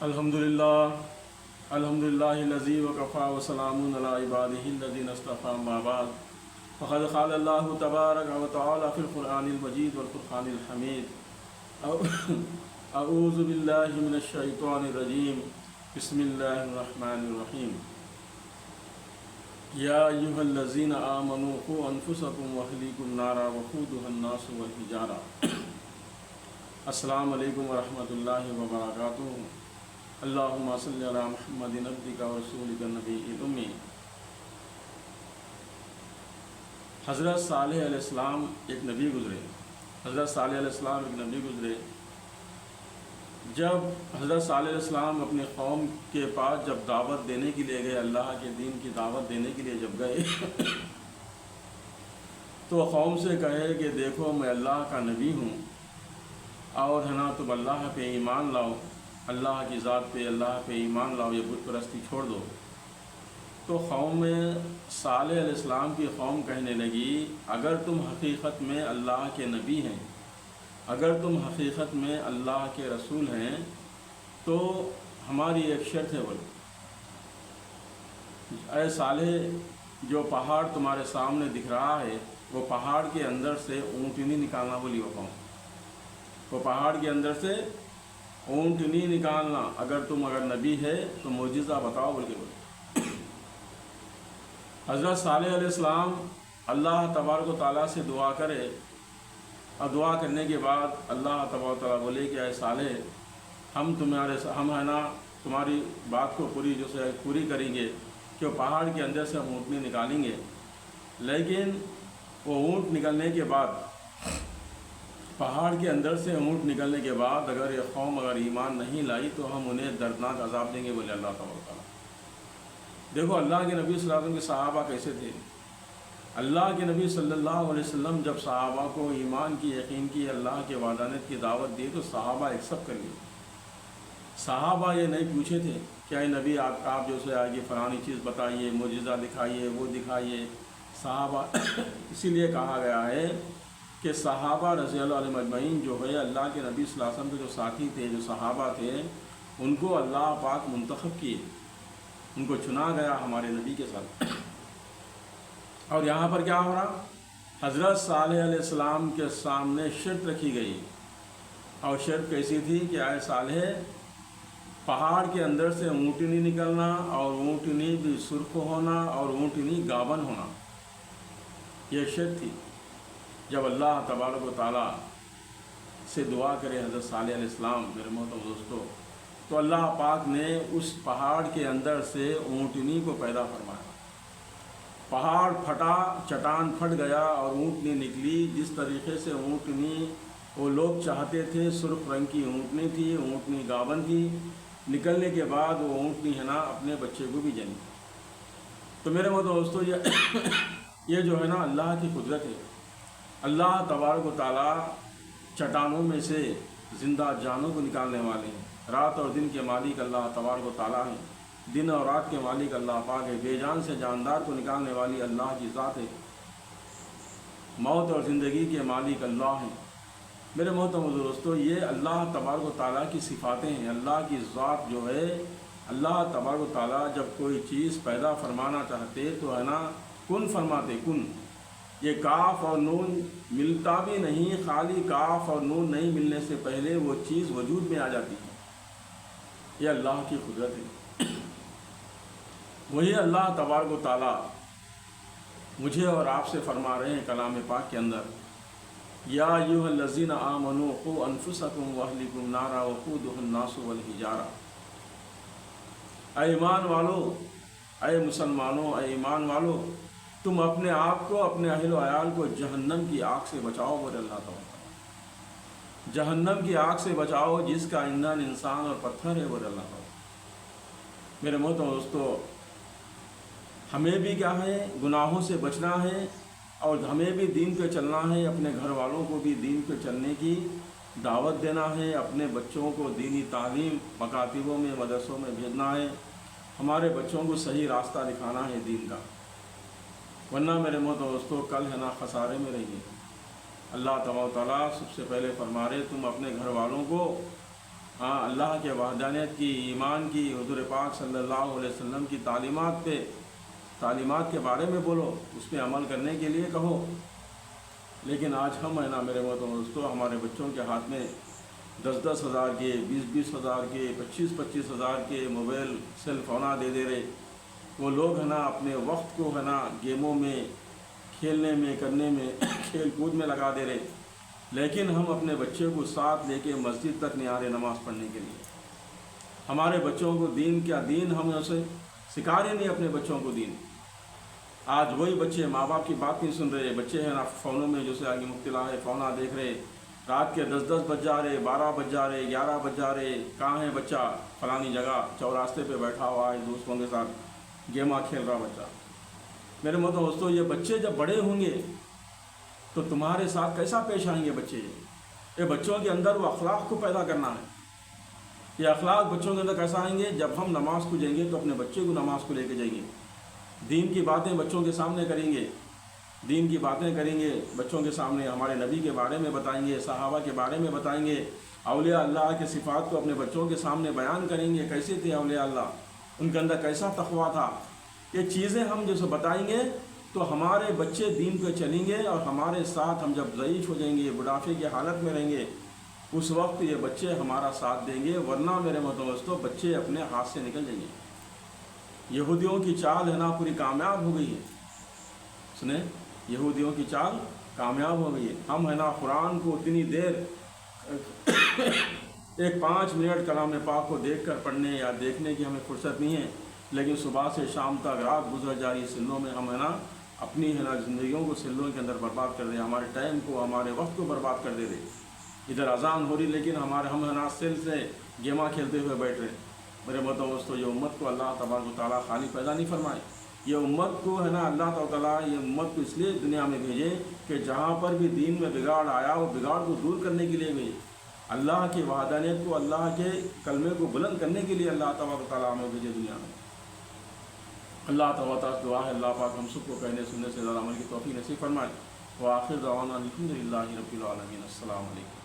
الحمدللہ الذی وکفی وسلام علی عبادہ الذین اصطفی اما بعد فقد قال اللہ تبارک و تعالی فی القرآن المجید والفرقان الحمید اعوذ باللہ من الشیطان الرجیم بسم اللہ الرحمن الرحیم یا ایھا الذین آمنوا قوا انفسکم واہلیکم نارا وقودها الناس والحجارہ۔ السلام علیکم ورحمۃ اللہ وبرکاتہ۔ اللہم صلی علی محمد عبدک ورسولک النبی الأمی۔ حضرت صالح علیہ السلام ایک نبی گزرے۔ جب حضرت صالح علیہ السلام اپنے قوم کے پاس جب دعوت دینے کے لیے گئے، اللہ کے دین کی دعوت دینے کے لیے جب گئے تو قوم سے کہے کہ دیکھو میں اللہ کا نبی ہوں اور ہے نا تم اللہ پہ ایمان لاؤ، اللہ کی ذات پہ اللہ پہ ایمان لاؤ، یہ بت پرستی چھوڑ دو۔ تو قوم میں صالح علیہ السلام کی قوم کہنے لگی اگر تم حقیقت میں اللہ کے نبی ہیں، اگر تم حقیقت میں اللہ کے رسول ہیں تو ہماری ایک شرط ہے، بولو اے صالح جو پہاڑ تمہارے سامنے دکھ رہا ہے وہ پہاڑ کے اندر سے اونٹنی نکالنا، بولی وہ قوم، وہ پہاڑ کے اندر سے اونٹنی نکالنا، اگر نبی ہے تو معجزہ بتاؤ بول کے بولے۔ حضرت صالح علیہ السلام اللہ تبارک و تعالیٰ سے دعا کرے اور دعا کرنے کے بعد اللہ تبارک و تعالیٰ بولے کہ اے صالح ہم ہے نا تمہاری بات کو پوری کریں گے کہ پہاڑ کے اندر سے ہم اونٹنی نکالیں گے، لیکن وہ اونٹ نکلنے کے بعد، پہاڑ کے اندر سے اونٹ نکلنے کے بعد اگر یہ قوم ایمان نہیں لائی تو ہم انہیں دردناک عذاب دیں گے، بولے اللہ تبارک تعالیٰ۔ دیکھو اللہ کے نبی صلی اللہ علیہ وسلم کے صحابہ کیسے تھے۔ اللہ کے نبی صلی اللہ علیہ وسلم جب صحابہ کو ایمان کی، یقین کی، اللہ کے وحدانیت کی دعوت دی تو صحابہ ایکسپٹ کر لیے۔ صحابہ یہ نہیں پوچھے تھے کہ اے نبی آپ جو سے آگے فلانی چیز بتائیے، معجزہ دکھائیے، وہ دکھائیے۔ صحابہ اسی لیے کہا گیا ہے کہ صحابہ رضی اللہ عنہم اجمعین جو ہے اللہ کے نبی صلی اللہ علیہ وسلم کے جو ساتھی تھے، جو صحابہ تھے، ان کو اللہ پاک منتخب کیے، ان کو چنا گیا ہمارے نبی کے ساتھ۔ اور یہاں پر کیا ہو رہا؟ حضرت صالح علیہ السلام کے سامنے شرط رکھی گئی، اور شرط کیسی تھی کہ اے صالح پہاڑ کے اندر سے اونٹنی نکلنا، اور اونٹنی بھی سرخ ہونا، اور اونٹنی گابن ہونا، یہ شرط تھی۔ جب اللہ تبارک و تعالیٰ سے دعا کرے حضرت صالح علیہ السلام، میرے محترم دوستو، تو اللہ پاک نے اس پہاڑ کے اندر سے اونٹنی کو پیدا فرمایا۔ پہاڑ پھٹا، چٹان پھٹ گیا اور اونٹنی نکلی۔ جس طریقے سے اونٹنی وہ لوگ چاہتے تھے، سرخ رنگ کی اونٹنی تھی، اونٹنی گابن تھی، نکلنے کے بعد وہ اونٹنی ہے نا اپنے بچے کو بھی جنی۔ تو میرے محترم دوستو یہ جو ہے نا اللہ کی قدرت ہے۔ اللہ تبارک و تعالیٰ چٹانوں میں سے زندہ جانوں کو نکالنے والے ہیں۔ رات اور دن کے مالک اللہ تبارک و تعالیٰ ہیں، دن اور رات کے مالک اللہ پاک ہے۔ بے جان سے جاندار کو نکالنے والی اللہ کی ذات ہے۔ موت اور زندگی کے مالک اللہ ہیں۔ میرے محترم دوستو یہ اللہ تبارک و تعالیٰ کی صفاتیں ہیں۔ اللہ کی ذات جو ہے، اللہ تبارک و تعالیٰ جب کوئی چیز پیدا فرمانا چاہتے تو ہے نا کن فرماتے، کن۔ یہ کاف اور نون ملتا بھی نہیں، خالی کاف اور نون نہیں ملنے سے پہلے وہ چیز وجود میں آ جاتی ہے۔ یہ اللہ کی قدرت ہے۔ وہی اللہ تبارک و تعالیٰ مجھے اور آپ سے فرما رہے ہیں کلام پاک کے اندر، یا ایھا الذین آمنوا قوا انفسکم واہلیکم نارا وقودها الناس والحجارہ۔ اے ایمان والو، اے مسلمانوں، اے ایمان والو، تم اپنے آپ کو، اپنے اہل و عیال کو جہنم کی آگ سے بچاؤ، بولے اللہ تعالیٰ۔ جہنم کی آگ سے بچاؤ جس کا ایندھن انسان اور پتھر ہے، بولے اللہ تعالیٰ۔ میرے محترم دوستو ہمیں بھی کیا ہے، گناہوں سے بچنا ہے، اور ہمیں بھی دین پہ چلنا ہے، اپنے گھر والوں کو بھی دین پہ چلنے کی دعوت دینا ہے، اپنے بچوں کو دینی تعلیم مکاتبوں میں، مدرسوں میں بھیجنا ہے، ہمارے بچوں کو صحیح راستہ دکھانا ہے دین کا، ورنہ میرے محترم دوستو کل ہے نا خسارے میں رہیے۔ اللہ تبارک و تعالیٰ سب سے پہلے فرما رہے تم اپنے گھر والوں کو ہاں اللہ کے وحدانیت کی، ایمان کی، حضور پاک صلی اللہ علیہ وسلم کی تعلیمات کے بارے میں بولو، اس پہ عمل کرنے کے لیے کہو۔ لیکن آج ہم ہے نا میرے دوستو، ہمارے بچوں کے ہاتھ میں 10-10 ہزار کے، 20-20 ہزار کے، 25-25 ہزار کے موبائل سیل فونہ دے رہے۔ وہ لوگ ہے نا اپنے وقت کو ہے نا گیموں میں، کھیلنے میں، کرنے میں، کھیل کود میں لگا دے رہے، لیکن ہم اپنے بچے کو ساتھ لے کے مسجد تک نہیں آ رہے نماز پڑھنے کے لیے۔ ہمارے بچوں کو دین ہم اسے سکھا رہے نہیں اپنے بچوں کو دین۔ آج وہی بچے ماں باپ کی بات نہیں سن رہے، بچے ہیں نا فونوں میں جیسے آگے مبتلا ہے، فونہ دیکھ رہے، رات کے 10 بج جا رہے، 12 بج جا رہے، 11 بج جا رہے، کہاں ہے بچہ؟ فلانی جگہ چوراستے پہ بیٹھا ہوا ہے دوستوں کے ساتھ گیما کھیل رہا بچہ۔ میرے دوستو، یہ بچے جب بڑے ہوں گے تو تمہارے ساتھ کیسا پیش آئیں گے بچے؟ یہ بچوں کے اندر وہ اخلاق کو پیدا کرنا ہے۔ یہ اخلاق بچوں کے اندر کیسا آئیں گے؟ جب ہم نماز کو جائیں گے تو اپنے بچے کو نماز کو لے کے جائیں گے، دین کی باتیں بچوں کے سامنے کریں گے، دین کی باتیں کریں گے بچوں کے سامنے، ہمارے نبی کے بارے میں بتائیں گے، صحابہ کے بارے میں بتائیں گے، اولیاء اللہ کے صفات کو اپنے بچوں کے سامنے بیان کریں گے، کیسے تھے اولیاء اللہ، ان کے اندر کیسا تقویٰ تھا۔ یہ چیزیں ہم جیسے بتائیں گے تو ہمارے بچے دین پہ چلیں گے، اور ہمارے ساتھ ہم جب ضعیف ہو جائیں گے، بڑھاپے کی حالت میں رہیں گے، اس وقت یہ بچے ہمارا ساتھ دیں گے، ورنہ میرے دوستو بچے اپنے ہاتھ سے نکل جائیں گے۔ یہودیوں کی چال ہے نا پوری کامیاب ہو گئی ہے، سنیں، یہودیوں کی چال کامیاب ہو گئی ہے۔ ہم ہے نا قرآن کو اتنی دیر ایک 5 منٹ کلام پاک کو دیکھ کر پڑھنے یا دیکھنے کی ہمیں فرصت نہیں ہے، لیکن صبح سے شام تک رات گزر جا رہی سلوں میں ہم ہے نا اپنی ہے نا زندگیوں کو سلوں کے اندر برباد کر رہے ہیں، ہمارے ٹائم کو، ہمارے وقت کو برباد کر دے رہے۔ ادھر اذان ہو رہی لیکن ہم ہے نا سیل سے گیما کھیلتے ہوئے بیٹھ رہے۔ میرے دوستو، یہ امت کو اللہ تبارک و تعالیٰ خالی پیدا نہیں فرمائے، یہ امت کو ہے نا اللہ تعالیٰ یہ امت کو اس لیے دنیا میں بھیجے کہ جہاں پر بھی دین میں بگاڑ آیا وہ بگاڑ کو دور کرنے کے لیے بھیجے، اللہ کی وحدانیت کو، اللہ کے کلمے کو بلند کرنے کے لیے اللہ تبارک و تعالیٰ ہمیں بھیجے دنیا میں۔ اللہ تعالیٰ دعا ہے اللہ پاک ہم سب کو کہنے سننے سے زیادہ عمل کی توفیق نصیب فرمائے۔ وآخر دعوانا الحمدللہ رب العالمین۔ السلام علیکم۔